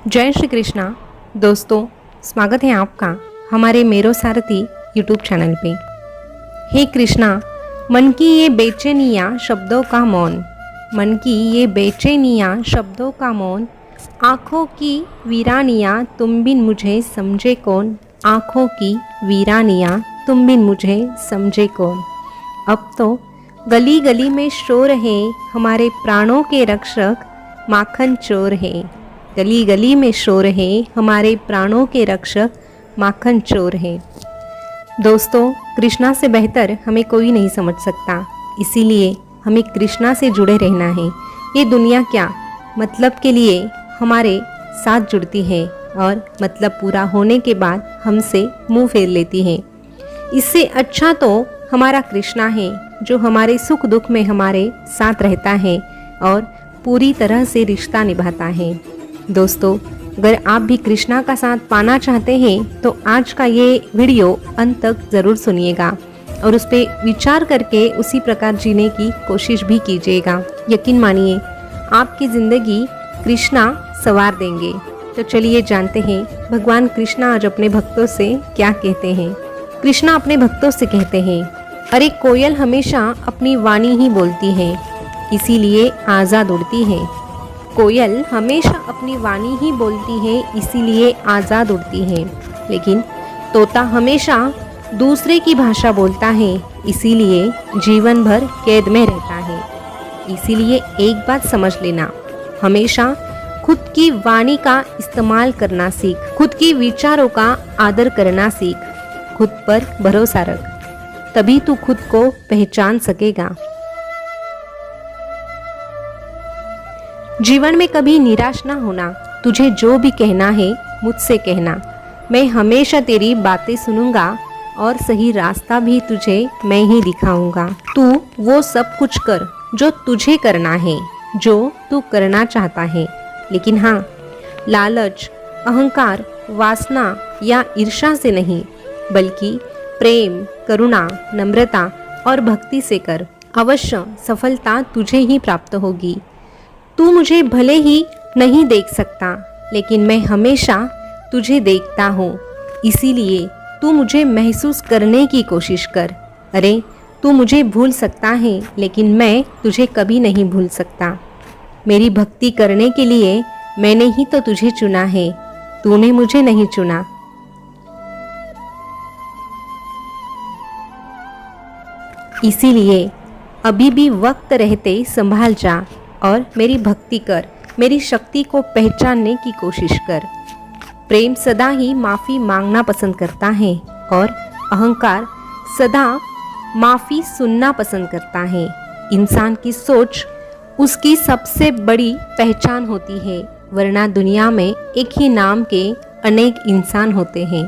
जय श्री कृष्णा। दोस्तों, स्वागत है आपका हमारे मेरो सारथी यूट्यूब चैनल पे। हे कृष्णा, मन की ये बेचैनियाँ शब्दों का मौन, मन की ये बेचैनियाँ शब्दों का मौन, आँखों की वीरानियाँ तुम बिन मुझे समझे कौन, आँखों की वीरानियाँ तुम बिन मुझे समझे कौन। अब तो गली गली में शोर है, हमारे प्राणों के रक्षक माखन चोर है। गली गली में शोर है, हमारे प्राणों के रक्षक माखन चोर है। दोस्तों, कृष्णा से बेहतर हमें कोई नहीं समझ सकता, इसीलिए हमें कृष्णा से जुड़े रहना है। ये दुनिया क्या मतलब के लिए हमारे साथ जुड़ती है और मतलब पूरा होने के बाद हमसे मुंह फेर लेती है। इससे अच्छा तो हमारा कृष्णा है, जो हमारे सुख दुख में हमारे साथ रहता है और पूरी तरह से रिश्ता निभाता है। दोस्तों, अगर आप भी कृष्णा का साथ पाना चाहते हैं तो आज का ये वीडियो अंत तक ज़रूर सुनिएगा और उस पर विचार करके उसी प्रकार जीने की कोशिश भी कीजिएगा। यकीन मानिए, आपकी ज़िंदगी कृष्णा संवार देंगे। तो चलिए जानते हैं भगवान कृष्णा आज अपने भक्तों से क्या कहते हैं। कृष्णा अपने भक्तों से कहते हैं, अरे कोयल हमेशा अपनी वाणी ही बोलती है, इसीलिए आज़ाद उड़ती है। कोयल हमेशा अपनी वाणी ही बोलती है, इसीलिए आज़ाद उड़ती है। लेकिन तोता हमेशा दूसरे की भाषा बोलता है, इसीलिए जीवन भर कैद में रहता है। इसीलिए एक बात समझ लेना, हमेशा खुद की वाणी का इस्तेमाल करना सीख, खुद की विचारों का आदर करना सीख, खुद पर भरोसा रख, तभी तू खुद को पहचान सकेगा। जीवन में कभी निराश ना होना, तुझे जो भी कहना है मुझसे कहना, मैं हमेशा तेरी बातें सुनूंगा और सही रास्ता भी तुझे मैं ही दिखाऊंगा। तू वो सब कुछ कर जो तुझे करना है, जो तू करना चाहता है। लेकिन हाँ, लालच, अहंकार, वासना या ईर्ष्या से नहीं, बल्कि प्रेम, करुणा, नम्रता और भक्ति से कर। अवश्य सफलता तुझे ही प्राप्त होगी। तू मुझे भले ही नहीं देख सकता, लेकिन मैं हमेशा तुझे देखता हूँ, इसीलिए तू मुझे महसूस करने की कोशिश कर। अरे, तू मुझे भूल सकता है, लेकिन मैं तुझे कभी नहीं भूल सकता। मेरी भक्ति करने के लिए मैंने ही तो तुझे चुना है, तूने मुझे नहीं चुना। इसीलिए अभी भी वक्त रहते संभाल जा और मेरी भक्ति कर, मेरी शक्ति को पहचानने की कोशिश कर। प्रेम सदा ही माफ़ी मांगना पसंद करता है और अहंकार सदा माफ़ी सुनना पसंद करता है। इंसान की सोच उसकी सबसे बड़ी पहचान होती है, वरना दुनिया में एक ही नाम के अनेक इंसान होते हैं।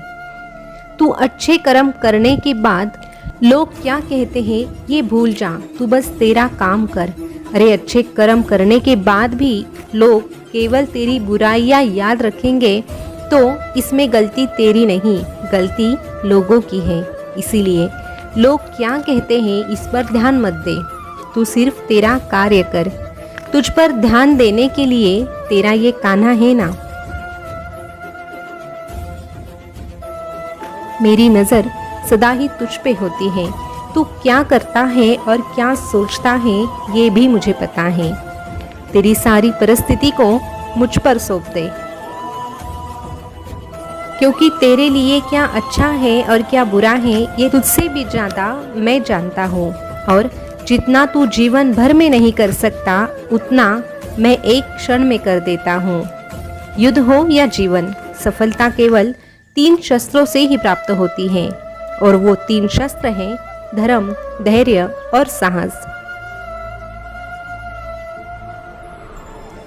तू अच्छे कर्म करने के बाद लोग क्या कहते हैं ये भूल जा, तू बस तेरा काम कर। अरे, अच्छे कर्म करने के बाद भी लोग केवल तेरी बुराइयां याद रखेंगे तो इसमें गलती तेरी नहीं, गलती लोगों की है। इसीलिए लोग क्या कहते हैं इस पर ध्यान मत दे, तू सिर्फ तेरा कार्य कर। तुझ पर ध्यान देने के लिए तेरा ये कान्हा है ना। मेरी नज़र सदा ही तुझ पे होती है, तू क्या करता है और क्या सोचता है ये भी मुझे पता है। तेरी सारी परिस्थिति को मुझ पर सौंप दे, क्योंकि तेरे लिए क्या अच्छा है और क्या बुरा है ये तुझसे भी ज़्यादा मैं जानता हूँ। और जितना तू जीवन भर में नहीं कर सकता, उतना मैं एक क्षण में कर देता हूँ। युद्ध हो या जीवन, सफलता केवल 3 शस्त्रों से ही प्राप्त होती है, और वो 3 शस्त्र हैं धर्म, धैर्य और साहस।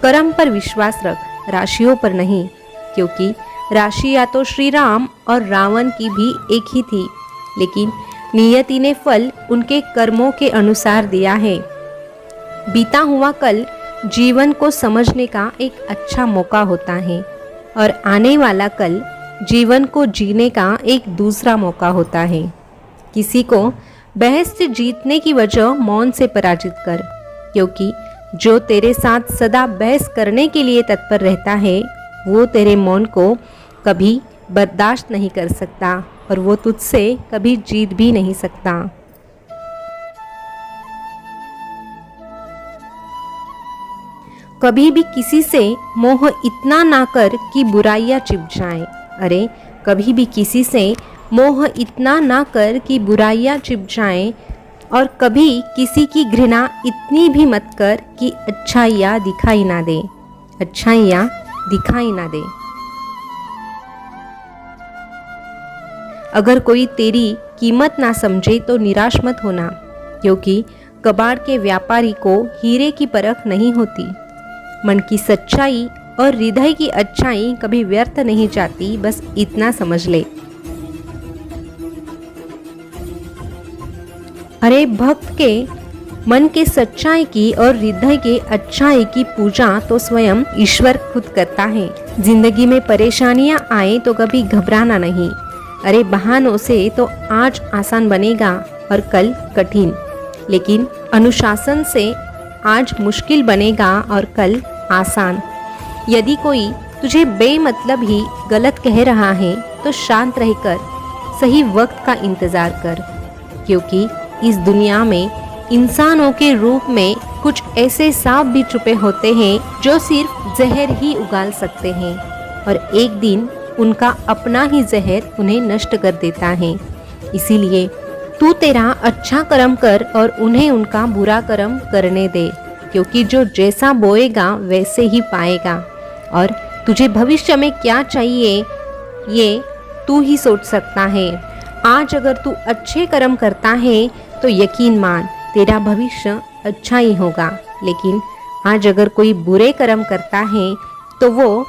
कर्म पर विश्वास रख, राशियों पर नहीं, क्योंकि राशि या तो श्री राम और रावण की भी एक ही थी, लेकिन नियति ने फल उनके कर्मों के अनुसार दिया है। बीता हुआ कल जीवन को समझने का एक अच्छा मौका होता है और आने वाला कल जीवन को जीने का एक दूसरा मौका होता है। किसी को बहस से जीतने की वजह मौन से पराजित कर, क्योंकि जो तेरे साथ सदा बहस करने के लिए तत्पर रहता है वो तेरे मौन को कभी बर्दाश्त नहीं कर सकता और वो तुझसे कभी जीत भी नहीं सकता। कभी भी किसी से मोह इतना ना कर कि बुराइयां छिप जाएं। अरे कभी भी किसी से मोह इतना ना कर कि बुराइयां छिप जाएं, और कभी किसी की घृणा इतनी भी मत कर कि अच्छाइयाँ दिखाई ना दे, अच्छाइयाँ दिखाई ना दे। अगर कोई तेरी कीमत ना समझे तो निराश मत होना, क्योंकि कबाड़ के व्यापारी को हीरे की परख नहीं होती। मन की सच्चाई और हृदय की अच्छाई कभी व्यर्थ नहीं जाती, बस इतना समझ ले। अरे भक्त के मन के सच्चाई की और हृदय के अच्छाई की पूजा तो स्वयं ईश्वर खुद करता है। जिंदगी में परेशानियां आए तो कभी घबराना नहीं। अरे बहानों से तो आज आसान बनेगा और कल कठिन, लेकिन अनुशासन से आज मुश्किल बनेगा और कल आसान। यदि कोई तुझे बेमतलब ही गलत कह रहा है तो शांत रहकर सही वक्त का इंतजार कर, क्योंकि इस दुनिया में इंसानों के रूप में कुछ ऐसे सांप भी छुपे होते हैं जो सिर्फ जहर ही उगाल सकते हैं, और एक दिन उनका अपना ही जहर उन्हें नष्ट कर देता है। इसीलिए तू तेरा अच्छा कर्म कर और उन्हें उनका बुरा कर्म करने दे, क्योंकि जो जैसा बोएगा वैसे ही पाएगा। और तुझे भविष्य में क्या चाहिए ये तू ही सोच सकता है। आज अगर तू अच्छे कर्म करता है तो यकीन मान तेरा भविष्य अच्छा ही होगा, लेकिन आज अगर कोई बुरे कर्म करता है तो वो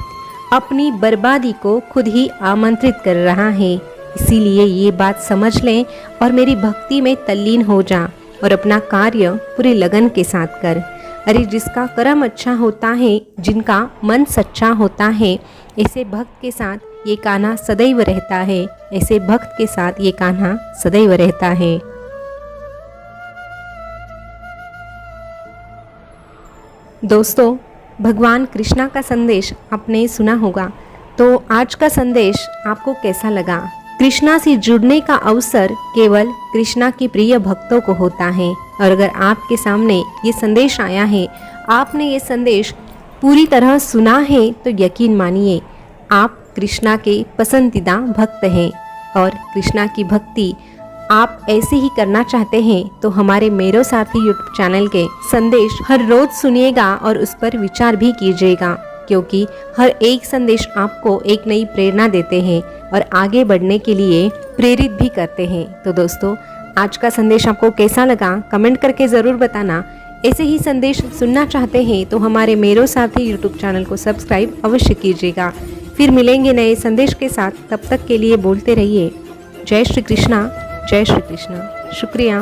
अपनी बर्बादी को खुद ही आमंत्रित कर रहा है। इसीलिए ये बात समझ ले और मेरी भक्ति में तल्लीन हो जा और अपना कार्य पूरी लगन के साथ कर। अरे जिसका कर्म अच्छा होता है, जिनका मन सच्चा होता है, ऐसे भक्त के साथ ये कान्हा सदैव रहता है, ऐसे भक्त के साथ ये कान्हा सदैव रहता है। दोस्तों, भगवान कृष्णा का संदेश आपने सुना होगा, तो आज का संदेश आपको कैसा लगा? कृष्णा से जुड़ने का अवसर केवल कृष्णा के प्रिय भक्तों को होता है, और अगर आपके सामने ये संदेश आया है, आपने ये संदेश पूरी तरह सुना है, तो यकीन मानिए आप कृष्णा के पसंदीदा भक्त हैं। और कृष्णा की भक्ति आप ऐसे ही करना चाहते हैं तो हमारे मेरो सारथी यूट्यूब चैनल के संदेश हर रोज सुनिएगा और उस पर विचार भी कीजिएगा, क्योंकि हर एक संदेश आपको एक नई प्रेरणा देते हैं और आगे बढ़ने के लिए प्रेरित भी करते हैं। तो दोस्तों, आज का संदेश आपको कैसा लगा कमेंट करके ज़रूर बताना। ऐसे ही संदेश सुनना चाहते हैं तो हमारे मेरो सारथी यूट्यूब चैनल को सब्सक्राइब अवश्य कीजिएगा। फिर मिलेंगे नए संदेश के साथ, तब तक के लिए बोलते रहिए जय श्री कृष्णा, जय श्री कृष्णा। शुक्रिया।